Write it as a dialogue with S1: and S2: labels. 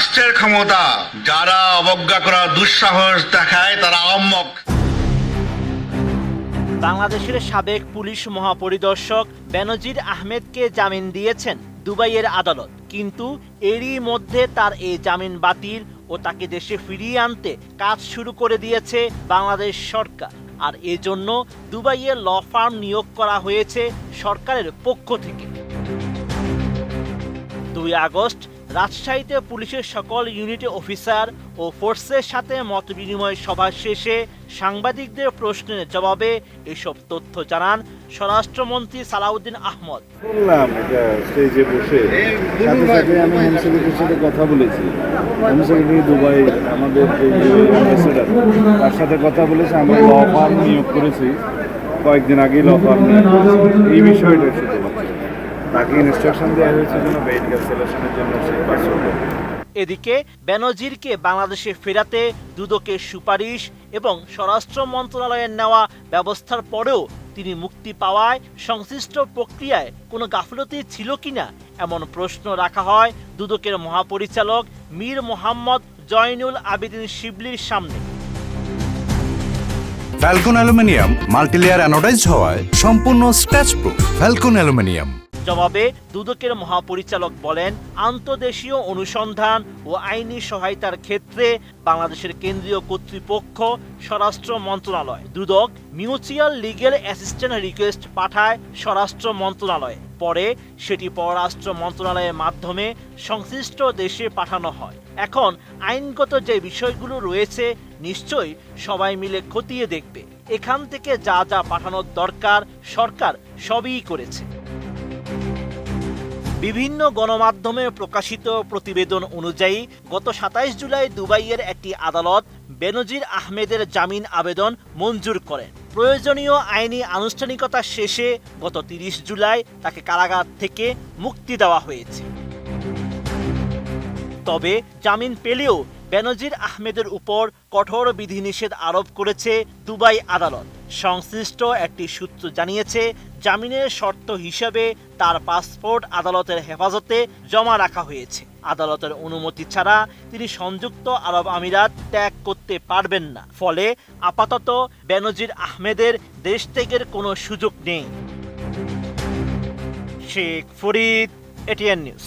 S1: রাষ্ট্রের ক্ষমতা যারা অবজ্ঞা করার দুঃসাহস দেখায় তারা আহম্মক।
S2: বাংলাদেশের সাবেক পুলিশ মহাপরিদর্শক বেনজির আহমেদকে জামিন দিয়েছেন দুবাইয়ের আদালত, কিন্তু এরই মধ্যে তার এই জামিন বাতিল ও তাকে দেশে ফিরিয়ে আনতে কাজ শুরু করে দিয়েছে বাংলাদেশ সরকার। আর এজন্য দুবাইয়ে ল ফার্ম নিয়োগ করা হয়েছে সরকারের পক্ষ থেকে। 2 আগস্ট রাজশাহীতে পুলিশের সকল ইউনিট অফিসার ও ফোর্সের সাথে মতবিনিময় সভা শেষে সাংবাদিকদের প্রশ্নের জবাবে এসব তথ্য জানান স্বরাষ্ট্রমন্ত্রী সালাউদ্দিন আহমদ।
S3: বললাম এটা স্টেজে বসে সাথে সাথে আমি হোম সেক্রেটারির সাথে কথা বলেছি। হোম সেক্রেটারি দুবাই আমাদের যে অ্যাম্বাসেডার তার সাথে কথা বলেছে। আমরা ল ফার্ম নিয়োগ করেছি, কয়েকদিন আগেই ল ফার্ম নিয়োগ করেছি। এই বিষয়টা শুধু তাকে ইনস্ট্রাকশন দেওয়া হয়েছে যেন বেড ক্যান্সেলেশনের জন্য সে কাজ করবে।
S2: এদিকে বেনজিরকে বাংলাদেশে ফেরাতে দুদকের সুপারিশ এবং স্বরাষ্ট্র মন্ত্রণালয়ের নেওয়া ব্যবস্থার পরেও তিনি মুক্তি পাওয়ায় সংশ্লিষ্ট প্রক্রিয়ায় কোনো গাফিলতি ছিল কিনা এমন প্রশ্ন রাখা হয় দুদকের মহাপরিচালক মীর মোহাম্মদ জয়নুল আবেদিন শিবলির সামনে।
S4: ফ্যালকন অ্যালুমিনিয়াম মাল্টিলেয়ার অ্যানোডাইজড হওয়ায় সম্পূর্ণ স্ক্র্যাচ প্রুফ। Falcon aluminium.
S2: জবাবে দুদকের মহাপরিচালক বলেন, আন্তদেশীয় অনুসন্ধান ও আইনি সহায়তার ক্ষেত্রে বাংলাদেশের কেন্দ্রীয় কর্তৃপক্ষ স্বরাষ্ট্র মন্ত্রণালয়। দুদক মিউচুয়াল লিগ্যাল অ্যাসিস্ট্যান্ট রিকোয়েস্ট পাঠায় স্বরাষ্ট্র মন্ত্রণালয়ে, পরে সেটি পররাষ্ট্র মন্ত্রণালয়ের মাধ্যমে সংশ্লিষ্ট দেশে পাঠানো হয়। এখন আইনগত যে বিষয়গুলো রয়েছে নিশ্চয়ই সবাই মিলে খতিয়ে দেখবে। এখান থেকে যা যা পাঠানোর দরকার সরকার সবই করেছে। বিভিন্ন গণমাধ্যমে প্রকাশিত প্রতিবেদন অনুযায়ী গত 27 জুলাই দুবাইয়ের একটি আদালত বেনজির আহমেদের জামিন আবেদন মঞ্জুর করেন। প্রয়োজনীয় আইনি আনুষ্ঠানিকতা শেষে গত 30 জুলাই তাকে কারাগার থেকে মুক্তি দেওয়া হয়েছে। তবে জামিন পেলেও বেনজির আহমেদের উপর কঠোর বিধিনিষেধ আরোপ করেছে দুবাই আদালত। সংশ্লিষ্ট একটি সূত্র জানিয়েছে, জামিনের শর্ত হিসেবে তার পাসপোর্ট আদালতের হেফাজতে জমা রাখা হয়েছে। আদালতের অনুমতি ছাড়া তিনি সংযুক্ত আরব আমিরাত ত্যাগ করতে পারবেন না। ফলে আপাতত বেনজির আহমেদের দেশ ত্যাগের কোনো সুযোগ নেই। Sheikh Farid, ATN news.